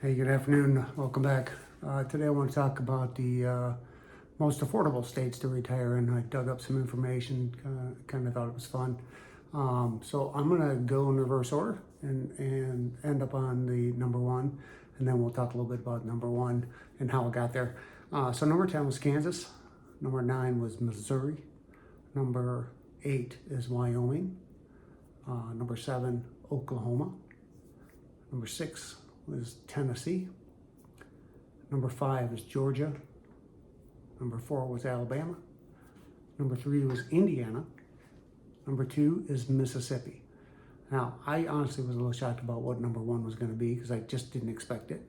Hey, good afternoon. Welcome back. Today I want to talk about the most affordable states to retire in. I dug up some information, kind of thought it was fun. So I'm going to go in reverse order and end up on the number one, and then we'll talk a little bit about number one and how it got there. So number 10 was Kansas. Number 9 was Missouri. Number 8 is Wyoming. Number 7, Oklahoma. Number 6 was Tennessee. Number 5 is Georgia. Number 4 was Alabama. Number 3 was Indiana. Number 2 is Mississippi. Now, I honestly was a little shocked about what number 1 was going to be because I just didn't expect it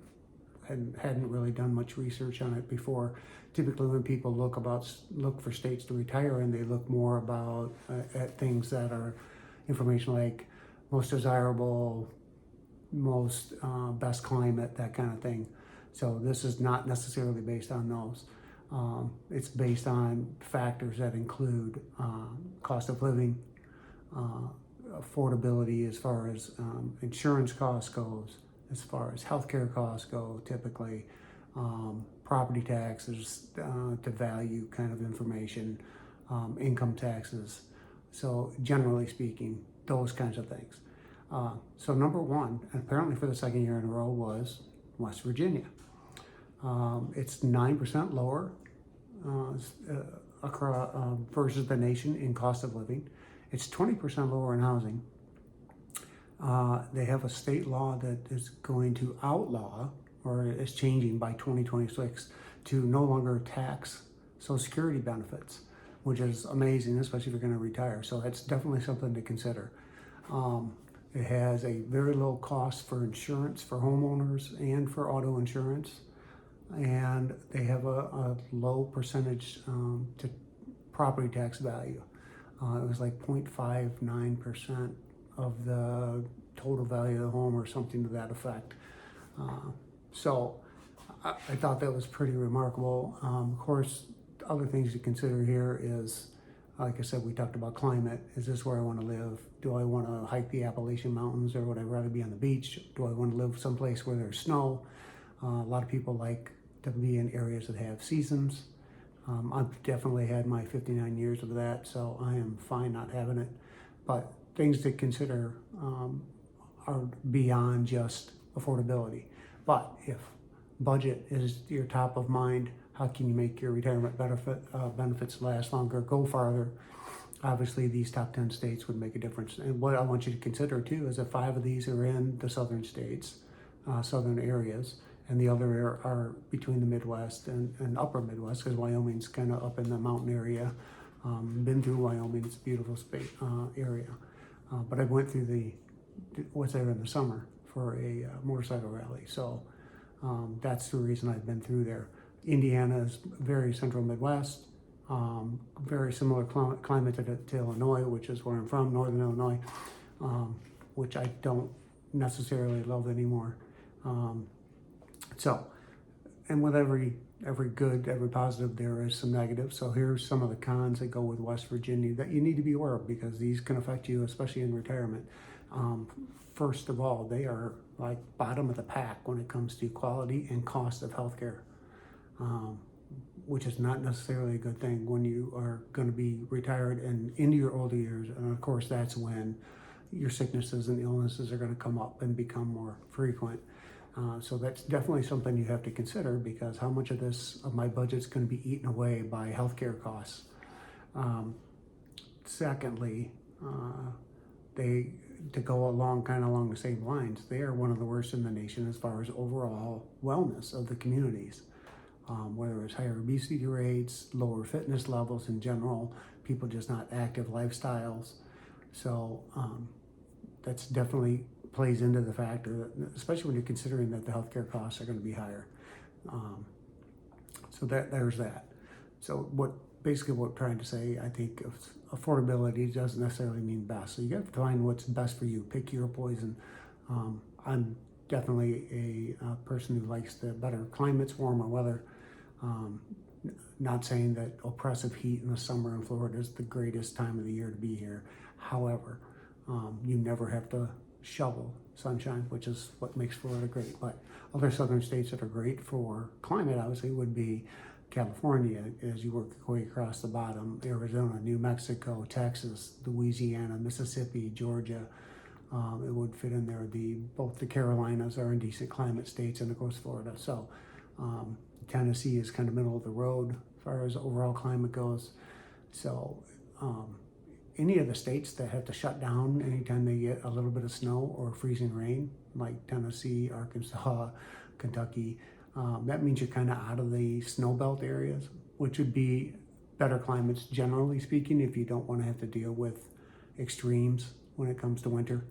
and hadn't really done much research on it before. Typically, when people look for states to retire in, they look more about at things that are information like most desirable, most best climate, that kind of thing. So this is not necessarily based on those. It's based on factors that include cost of living, affordability as far as insurance costs goes, as far as healthcare costs go, typically, property taxes to value kind of information, income taxes. So generally speaking, those kinds of things. So number 1, and apparently for the second year in a row, was West Virginia. It's 9% lower versus the nation in cost of living. It's 20% lower in housing. They have a state law that is going to outlaw, or is changing by 2026, to no longer tax Social Security benefits, which is amazing, especially if you're going to retire. So that's definitely something to consider. It has a very low cost for insurance for homeowners and for auto insurance. And they have a low percentage to property tax value. It was like 0.59% of the total value of the home or something to that effect. So I thought that was pretty remarkable. Of course, other things to consider here is, like I said, we talked about climate. Is this where I want to live? Do I want to hike the Appalachian Mountains, or would I rather be on the beach? Do I want to live someplace where there's snow? A lot of people like to be in areas that have seasons. I've definitely had my 59 years of that, so I am fine not having it. But things to consider are beyond just affordability. But if budget is your top of mind, how can you make your retirement benefits last longer, go farther? Obviously, these top 10 states would make a difference. And what I want you to consider too is that 5 of these are in the southern states, southern areas, and the other are between the Midwest and upper Midwest, because Wyoming's kind of up in the mountain area. Been through Wyoming, it's a beautiful area. But I went through what's there in the summer for a motorcycle rally. So that's the reason I've been through there. Indiana is very central Midwest, very similar climate to Illinois, which is where I'm from, northern Illinois, which I don't necessarily love anymore. So, and with every good, every positive, there is some negative. So here's some of the cons that go with West Virginia that you need to be aware of, because these can affect you, especially in retirement. First of all, they are like bottom of the pack when it comes to quality and cost of healthcare, which is not necessarily a good thing when you are going to be retired and into your older years. And of course, that's when your sicknesses and illnesses are going to come up and become more frequent. So that's definitely something you have to consider, because how much of my budget is going to be eaten away by healthcare costs. Secondly, to go along the same lines, they are one of the worst in the nation as far as overall wellness of the communities. Whether it's higher obesity rates, lower fitness levels in general, people just not active lifestyles. So that's definitely plays into the factor, that, especially when you're considering that the healthcare costs are going to be higher. So there's that. So what we're trying to say, I think affordability doesn't necessarily mean best. So you got to find what's best for you. Pick your poison. I'm definitely a person who likes the better climates, warmer weather. Not saying that oppressive heat in the summer in Florida is the greatest time of the year to be here. However, you never have to shovel sunshine, which is what makes Florida great. But other southern states that are great for climate, obviously, would be California, as you work your way across the bottom, Arizona, New Mexico, Texas, Louisiana, Mississippi, Georgia. It would fit in there. Both the Carolinas are in decent climate states, and of course Florida. So Tennessee is kind of middle of the road as far as overall climate goes. So any of the states that have to shut down anytime they get a little bit of snow or freezing rain, like Tennessee, Arkansas, Kentucky, that means you're kind of out of the snow belt areas, which would be better climates generally speaking if you don't want to have to deal with extremes when it comes to winter.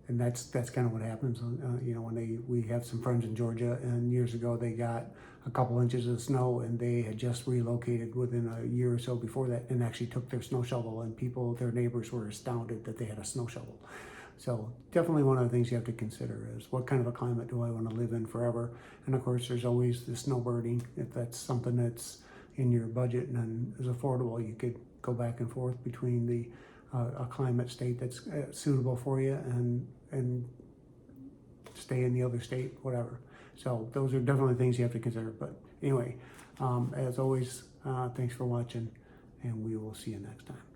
And that's kind of what happens. When we have some friends in Georgia, and years ago they got a couple inches of snow, and they had just relocated within a year or so before that, and actually took their snow shovel, and their neighbors were astounded that they had a snow shovel. So definitely one of the things you have to consider is what kind of a climate do I want to live in forever? And of course, there's always the snowbirding. If that's something that's in your budget and is affordable, you could go back and forth between a climate state that's suitable for you and stay in the other state, whatever. So those are definitely things you have to consider. But anyway, as always, thanks for watching, and we will see you next time.